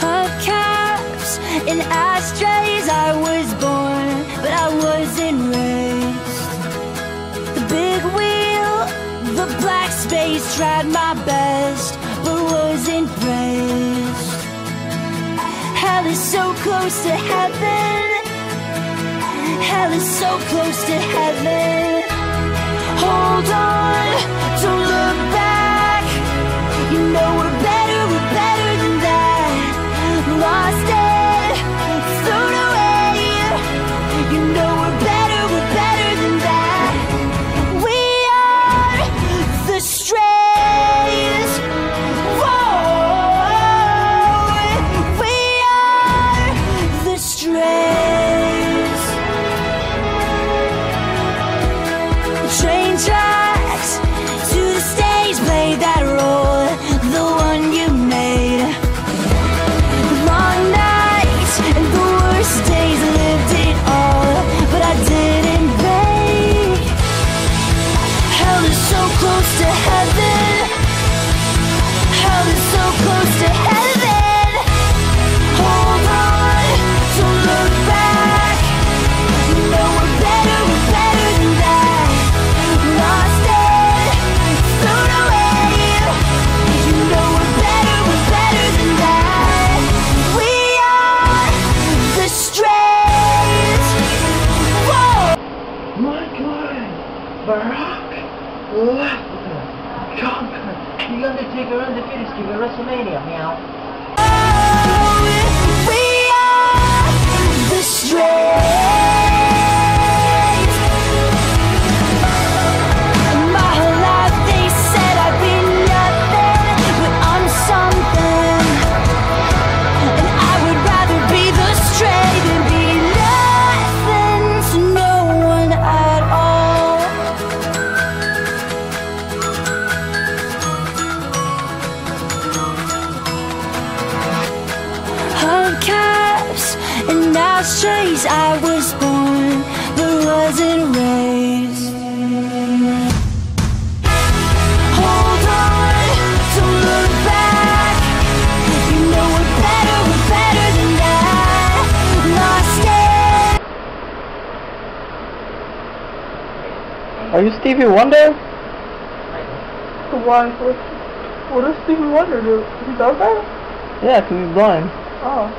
Hubcaps and ashtrays, I was born, but I wasn't raised. The big wheel, the black space, tried my best, but wasn't praised. Hell is so close to heaven. Hell is so close to heaven. Hold on, don't look back. You know we're better than that. Lost it, thrown away. You know we're better than that. We are the strays. Whoa, we are the strays. Train tracks to the stage, play that role, the one you made. Long nights and the worst days, lived it all, but I didn't break. Hell is so close to heaven. Hell is so close to heaven. Hold on, don't look back. You know we're better than that. Lost it, thrown away. You know we're better than that. We are the strays. Whoa! My God, Barack Lesnar, conquer the Undertaker undefeated streak at WrestleMania, meow. We are the strays. My whole life they said I'd be nothing, but I'm something. And I would rather be the stray than be nothing to no one at all. Hubcaps and ashtrays, I was born, but wasn't raised. Hold on, don't look back. You know we're better than that. Lost it. Are you Stevie Wonder? Why? What does Stevie Wonder do? He does that? Yeah, 'cause he's blind. Oh.